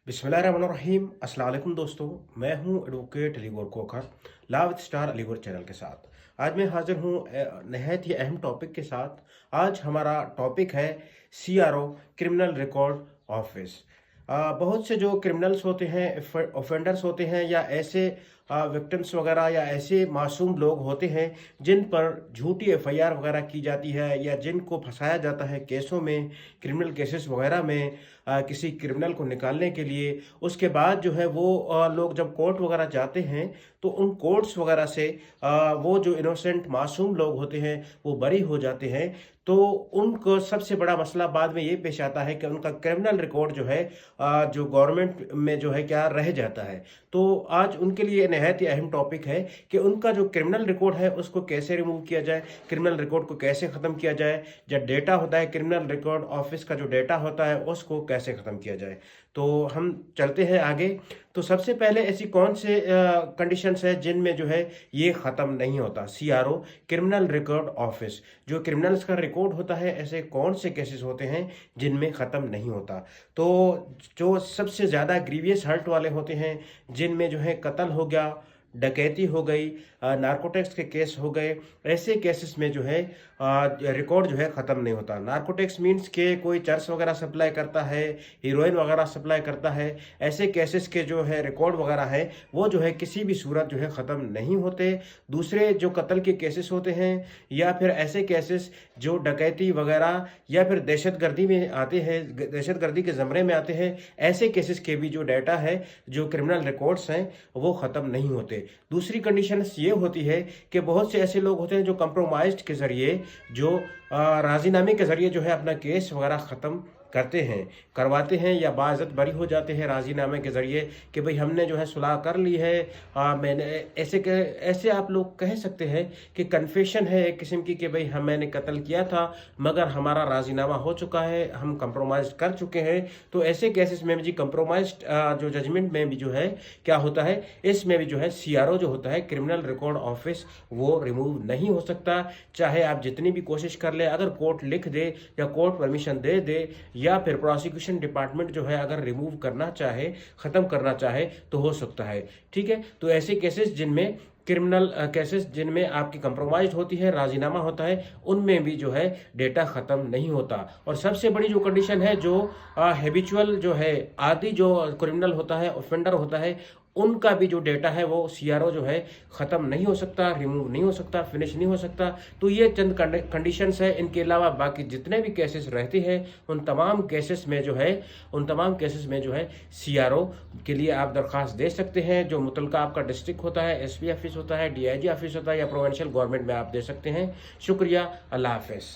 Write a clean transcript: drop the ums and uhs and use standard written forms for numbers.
बिस्मिल्लाहिर्रहमानिर्रहीम। अस्सलाम वालेकुम दोस्तों, मैं हूं advocate Aligohar Khokhar, law with star Aligohar channel के साथ। आज मैं हाजिर हूं नहायत ही अहम टॉपिक के साथ। आज हमारा टॉपिक है सीआरओ, क्रिमिनल रिकॉर्ड ऑफिस। बहुत से जो क्रिमिनल्स होते हैं, ऑफेंडर्स होते हैं, या ऐसे विक्टिम्स वगैरह या ऐसे मासूम लोग होते हैं जिन पर झूठी एफआईआर वगैरह की जाती है या जिनको फंसाया जाता है केसों में, क्रिमिनल केसेस वगैरह में, किसी क्रिमिनल को निकालने के लिए। उसके बाद जो है वो लोग जब कोर्ट वगैरह जाते हैं तो उन कोर्ट्स वगैरह से वो जो इनोसेंट मासूम लोग होते हैं वो बरी हो जाते हैं। तो उनको सबसे बड़ा मसला बाद में ये पेश आता है कि उनका क्रिमिनल रिकॉर्ड जो है जो गवर्नमेंट में जो है क्या रह जाता है। तो आज उनके लिए नहायत ही अहम टॉपिक है कि उनका जो क्रिमिनल रिकॉर्ड है उसको कैसे रिमूव किया जाए, क्रिमिनल रिकॉर्ड को कैसे ख़त्म किया जाए, जब डेटा होता है क्रिमिनल रिकॉर्ड ऑफिस का जो डेटा होता है उसको कैसे ख़त्म किया जाए। तो हम चलते हैं आगे। तो सबसे पहले ऐसी कौन से कंडीशंस है जिनमें जो है ये ख़त्म नहीं होता। सीआरओ, क्रिमिनल रिकॉर्ड ऑफिस, जो क्रिमिनल्स का रिकॉर्ड होता है, ऐसे कौन से केसेस होते हैं जिनमें ख़त्म नहीं होता। तो जो सबसे ज़्यादा ग्रीवियस हर्ट वाले होते हैं, जिनमें जो है कत्ल हो गया, डकैती हो गई, नारकोटिक्स के केस हो गए, ऐसे केसेस में जो है रिकॉर्ड जो है ख़त्म नहीं होता। नारकोटिक्स मीन्स के कोई चर्स वगैरह सप्लाई करता है, हीरोइन वगैरह सप्लाई करता है, ऐसे केसेस के जो है रिकॉर्ड वगैरह है वो जो है किसी भी सूरत जो है ख़त्म नहीं होते। दूसरे जो कत्ल के केसेस होते हैं या फिर ऐसे केसेस जो डकैती वगैरह या फिर दहशतगर्दी में आते हैं, दहशतगर्दी के ज़मरे में आते हैं, ऐसे केसेस के भी जो डाटा है, जो क्रिमिनल रिकॉर्ड्स हैं, वो ख़त्म नहीं होते। दूसरी कंडीशन ये होती है कि बहुत से ऐसे लोग होते हैं जो कंप्रोमाइज़ के ज़रिए, जो राज़ीनामे के ज़रिए जो है अपना केस वगैरह ख़त्म करते हैं, करवाते हैं, या बाइज़्ज़त बरी हो जाते हैं राज़ीनामे के ज़रिए कि भाई हमने जो है सुलह कर ली है। मैंने ऐसे आप लोग कह सकते हैं कि कन्फेशन है एक किस्म की कि भाई मैंने कत्ल किया था मगर हमारा राज़ीनामा हो चुका है, हम कंप्रोमाइज़ कर चुके हैं। तो ऐसे केसेस में भी जी कंप्रोमाइज़ जो जजमेंट में भी जो है क्या होता है, इसमें भी जो है सीआरओ जो होता है क्रिमिनल रिकॉर्ड ऑफिस, वो रिमूव नहीं हो सकता। चाहे आप जितनी भी कोशिश कर ले, अगर कोर्ट लिख दे या कोर्ट परमिशन दे दे या फिर प्रोसिक्यूशन डिपार्टमेंट जो है अगर रिमूव करना चाहे, ख़त्म करना चाहे, तो हो सकता है। ठीक है, तो ऐसे केसेस जिनमें क्रिमिनल केसेस जिनमें आपकी कंप्रोमाइज होती है, राजीनामा होता है, उनमें भी जो है डेटा ख़त्म नहीं होता। और सबसे बड़ी जो कंडीशन है, जो हैबिचुअल जो है, आदि जो क्रिमिनल होता है, ऑफेंडर होता है, उनका भी जो डेटा है वो सीआरओ जो है ख़त्म नहीं हो सकता, रिमूव नहीं हो सकता, फिनिश नहीं हो सकता। तो ये चंद कंडीशंस है। इनके अलावा बाकी जितने भी केसेस रहते हैं उन तमाम केसेस में जो है सीआरओ के लिए आप दरख्वास्त दे सकते हैं। जो मुतलका आपका डिस्ट्रिक्ट होता है, एसपी ऑफिस होता है, डीआईजी ऑफिस होता है, या प्रोविंशियल गवर्नमेंट में आप दे सकते हैं। शुक्रिया, अल्लाह हाफ़िज़।